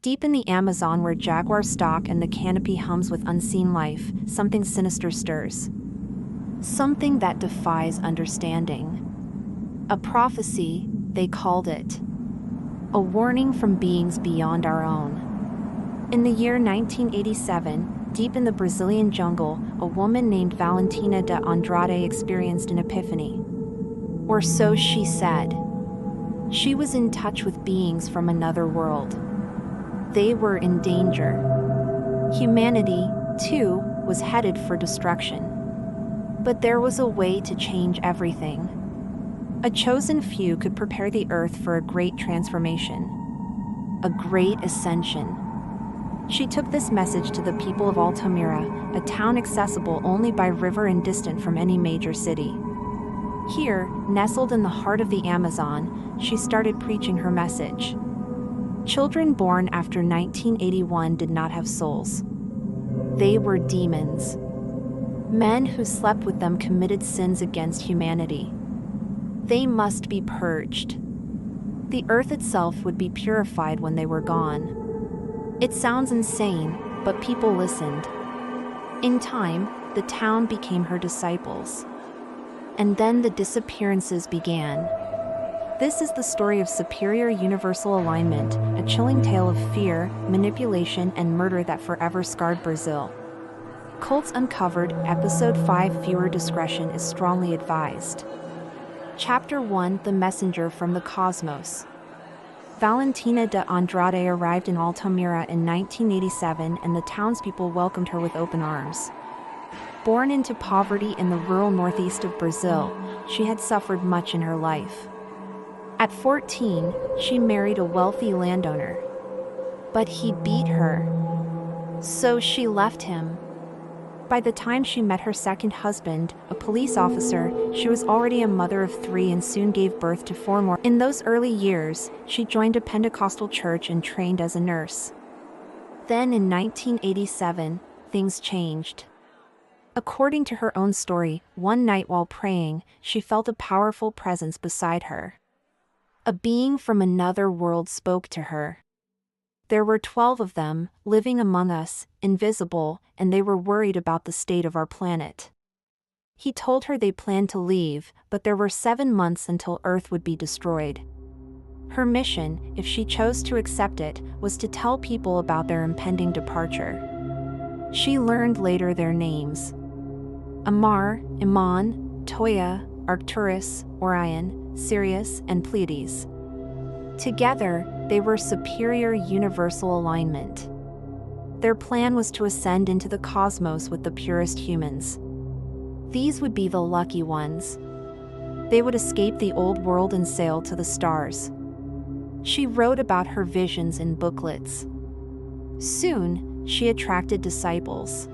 Deep in the Amazon where jaguars stalk and the canopy hums with unseen life, something sinister stirs. Something that defies understanding. A prophecy, they called it. A warning from beings beyond our own. In the year 1987, deep in the Brazilian jungle, a woman named Valentina de Andrade experienced an epiphany. Or so she said. She was in touch with beings from another world. They were in danger. Humanity, too, was headed for destruction. But there was a way to change everything. A chosen few could prepare the earth for a great transformation. A great ascension. She took this message to the people of Altamira, a town accessible only by river and distant from any major city. Here, nestled in the heart of the Amazon, she started preaching her message. Children born after 1981 did not have souls. They were demons. Men who slept with them committed sins against humanity. They must be purged. The earth itself would be purified when they were gone. It sounds insane, but people listened. In time, the town became her disciples. And then the disappearances began. This is the story of superior universal alignment, a chilling tale of fear, manipulation, and murder that forever scarred Brazil. Cults Uncovered, Episode 5. Viewer discretion is strongly advised. Chapter 1. The Messenger from the Cosmos. Valentina de Andrade arrived in Altamira in 1987, and the townspeople welcomed her with open arms. Born into poverty in the rural northeast of Brazil, she had suffered much in her life. At 14, she married a wealthy landowner. But he beat her. So she left him. By the time she met her second husband, a police officer, she was already a mother of 3 and soon gave birth to 4 more. In those early years, she joined a Pentecostal church and trained as a nurse. Then in 1987, things changed. According to her own story, one night while praying, she felt a powerful presence beside her. A being from another world spoke to her. There were 12 of them, living among us, invisible, and they were worried about the state of our planet. He told her they planned to leave, but there were 7 months until Earth would be destroyed. Her mission, if she chose to accept it, was to tell people about their impending departure. She learned later their names: Amar, Iman, Toya, Arcturus, Orion, Sirius, and Pleiades. Together, they were superior universal alignment. Their plan was to ascend into the cosmos with the purest humans. These would be the lucky ones. They would escape the old world and sail to the stars. She wrote about her visions in booklets. Soon, she attracted disciples.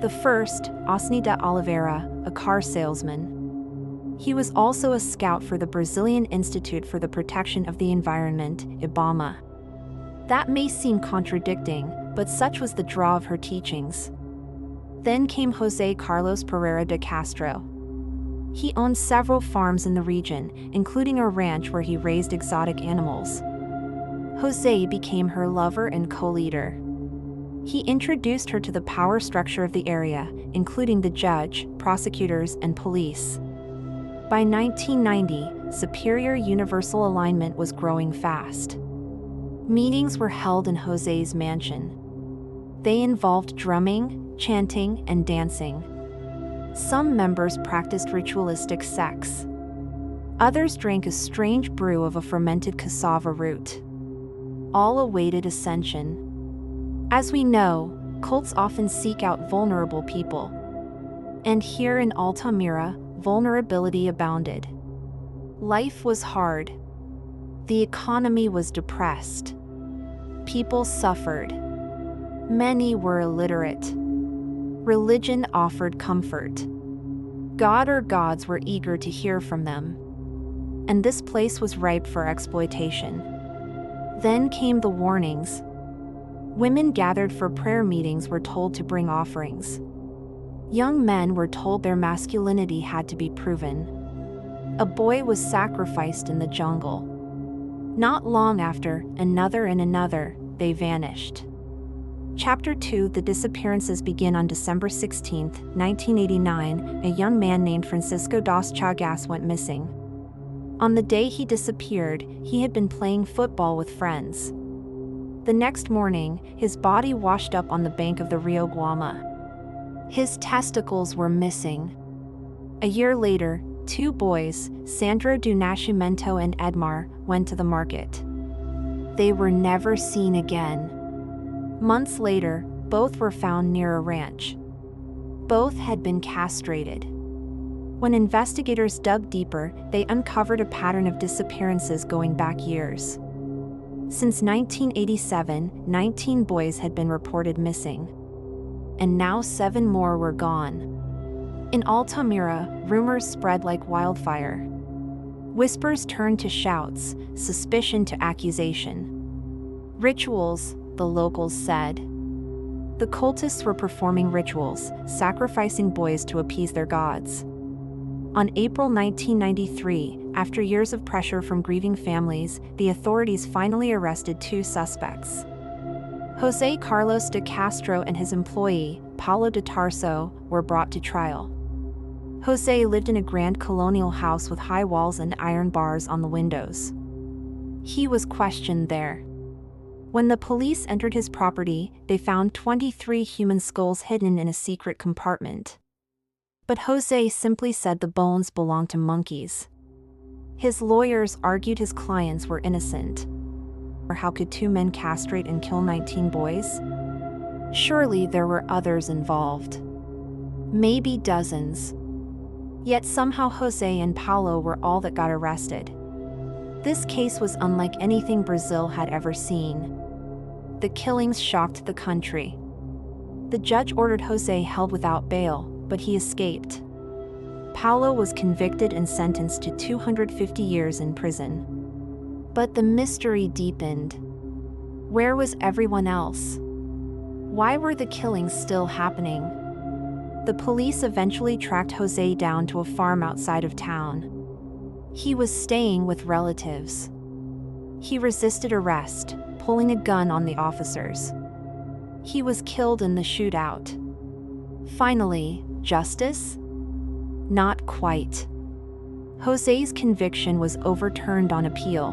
The first, Osni de Oliveira, a car salesman. He was also a scout for the Brazilian Institute for the Protection of the Environment, IBAMA. That may seem contradicting, but such was the draw of her teachings. Then came José Carlos Pereira de Castro. He owned several farms in the region, including a ranch where he raised exotic animals. José became her lover and co-leader. He introduced her to the power structure of the area, including the judge, prosecutors, and police. By 1990, superior universal alignment was growing fast. Meetings were held in José's mansion. They involved drumming, chanting, and dancing. Some members practiced ritualistic sex. Others drank a strange brew of a fermented cassava root. All awaited ascension. As we know, cults often seek out vulnerable people. And here in Altamira, vulnerability abounded. Life was hard. The economy was depressed. People suffered. Many were illiterate. Religion offered comfort. God or gods were eager to hear from them. And this place was ripe for exploitation. Then came the warnings. Women gathered for prayer meetings were told to bring offerings. Young men were told their masculinity had to be proven. A boy was sacrificed in the jungle. Not long after, another and another, they vanished. Chapter 2. The disappearances begin on December 16, 1989. A young man named Francisco das Chagas went missing. On the day he disappeared, he had been playing football with friends. The next morning, his body washed up on the bank of the Rio Guama. His testicles were missing. A year later, two boys, Sandro do Nascimento and Edmar, went to the market. They were never seen again. Months later, both were found near a ranch. Both had been castrated. When investigators dug deeper, they uncovered a pattern of disappearances going back years. Since 1987, 19 boys had been reported missing. And now 7 more were gone. In Altamira, rumors spread like wildfire. Whispers turned to shouts, suspicion to accusation. Rituals, the locals said. The cultists were performing rituals, sacrificing boys to appease their gods. On April 1993, after years of pressure from grieving families, the authorities finally arrested 2 suspects. José Carlos de Castro and his employee, Paulo de Tarso, were brought to trial. José lived in a grand colonial house with high walls and iron bars on the windows. He was questioned there. When the police entered his property, they found 23 human skulls hidden in a secret compartment. But José simply said the bones belonged to monkeys. His lawyers argued his clients were innocent. Or how could 2 men castrate and kill 19 boys? Surely there were others involved. Maybe dozens. Yet somehow José and Paulo were all that got arrested. This case was unlike anything Brazil had ever seen. The killings shocked the country. The judge ordered José held without bail, but he escaped. Paulo was convicted and sentenced to 250 years in prison. But the mystery deepened. Where was everyone else? Why were the killings still happening? The police eventually tracked José down to a farm outside of town. He was staying with relatives. He resisted arrest, pulling a gun on the officers. He was killed in the shootout. Finally, justice? Not quite. José's conviction was overturned on appeal.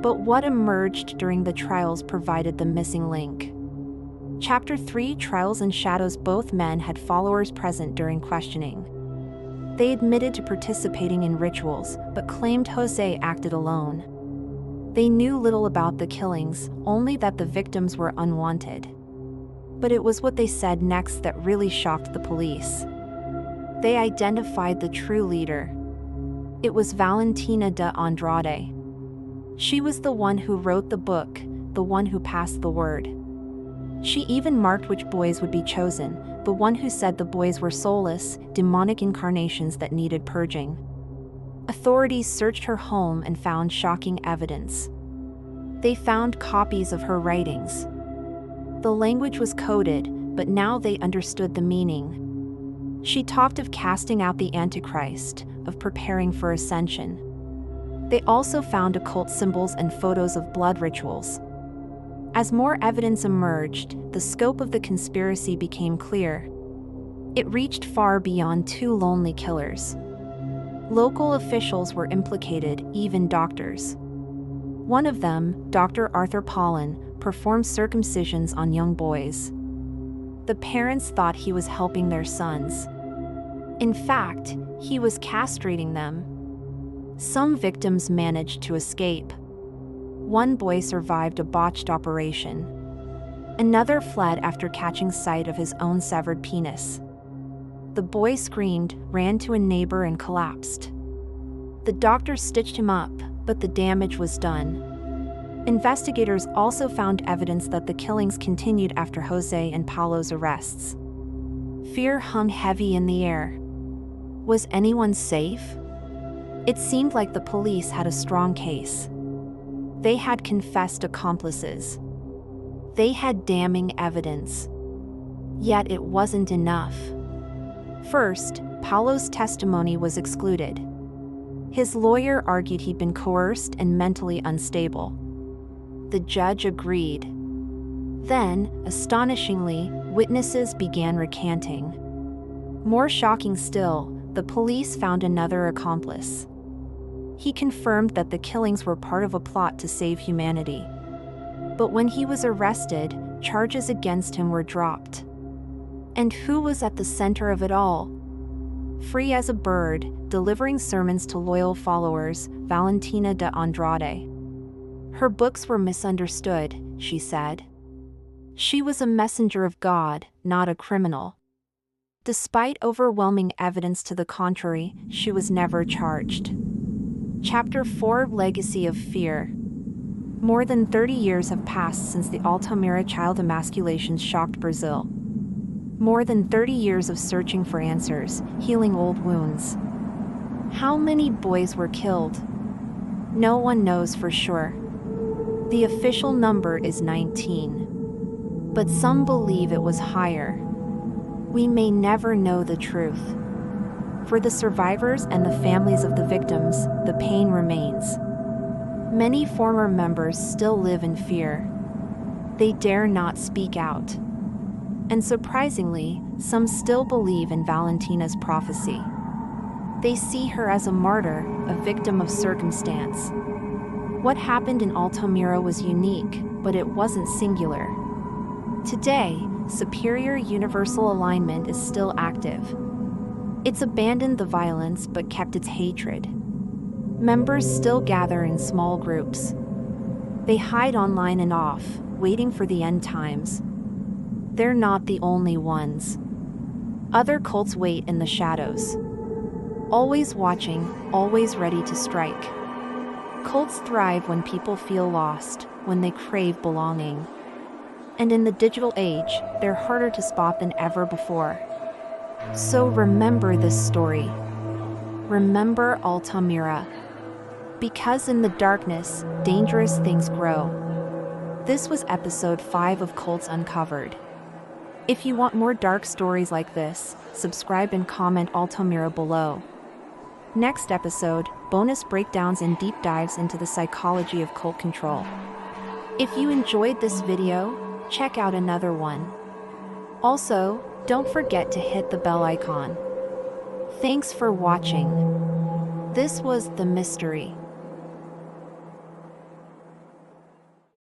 But what emerged during the trials provided the missing link. Chapter 3. Trials and Shadows. Both men had followers present during questioning. They admitted to participating in rituals, but claimed José acted alone. They knew little about the killings, only that the victims were unwanted. But it was what they said next that really shocked the police. They identified the true leader. It was Valentina de Andrade. She was the one who wrote the book, the one who passed the word. She even marked which boys would be chosen, the one who said the boys were soulless, demonic incarnations that needed purging. Authorities searched her home and found shocking evidence. They found copies of her writings. The language was coded, but now they understood the meaning. She talked of casting out the Antichrist, of preparing for ascension. They also found occult symbols and photos of blood rituals. As more evidence emerged, the scope of the conspiracy became clear. It reached far beyond 2 lonely killers. Local officials were implicated, even doctors. One of them, Dr. Arthur Paulin, performed circumcisions on young boys. The parents thought he was helping their sons. In fact, he was castrating them. Some victims managed to escape. One boy survived a botched operation. Another fled after catching sight of his own severed penis. The boy screamed, ran to a neighbor and collapsed. The doctor stitched him up, but the damage was done. Investigators also found evidence that the killings continued after José and Paulo's arrests. Fear hung heavy in the air. Was anyone safe? It seemed like the police had a strong case. They had confessed accomplices. They had damning evidence. Yet it wasn't enough. First, Paulo's testimony was excluded. His lawyer argued he'd been coerced and mentally unstable. The judge agreed. Then, astonishingly, witnesses began recanting. More shocking still, the police found another accomplice. He confirmed that the killings were part of a plot to save humanity. But when he was arrested, charges against him were dropped. And who was at the center of it all? Free as a bird, delivering sermons to loyal followers, Valentina de Andrade. Her books were misunderstood, she said. She was a messenger of God, not a criminal. Despite overwhelming evidence to the contrary, she was never charged. Chapter 4: Legacy of Fear. More than 30 years have passed since the Altamira child emasculations shocked Brazil. More than 30 years of searching for answers, healing old wounds. How many boys were killed? No one knows for sure. The official number is 19. But some believe it was higher. We may never know the truth. For the survivors and the families of the victims, the pain remains. Many former members still live in fear. They dare not speak out. And surprisingly, some still believe in Valentina's prophecy. They see her as a martyr, a victim of circumstance. What happened in Altamira was unique, but it wasn't singular. Today, superior universal alignment is still active. It's abandoned the violence but kept its hatred. Members still gather in small groups. They hide online and off, waiting for the end times. They're not the only ones. Other cults wait in the shadows. Always watching, always ready to strike. Cults thrive when people feel lost, when they crave belonging. And in the digital age, they're harder to spot than ever before. So remember this story. Remember Altamira. Because in the darkness, dangerous things grow. This was episode 5 of Cults Uncovered. If you want more dark stories like this, subscribe and comment Altamira below. Next episode, bonus breakdowns and deep dives into the psychology of cult control. If you enjoyed this video, check out another one. Also, don't forget to hit the bell icon. Thanks for watching. This was The Mystery.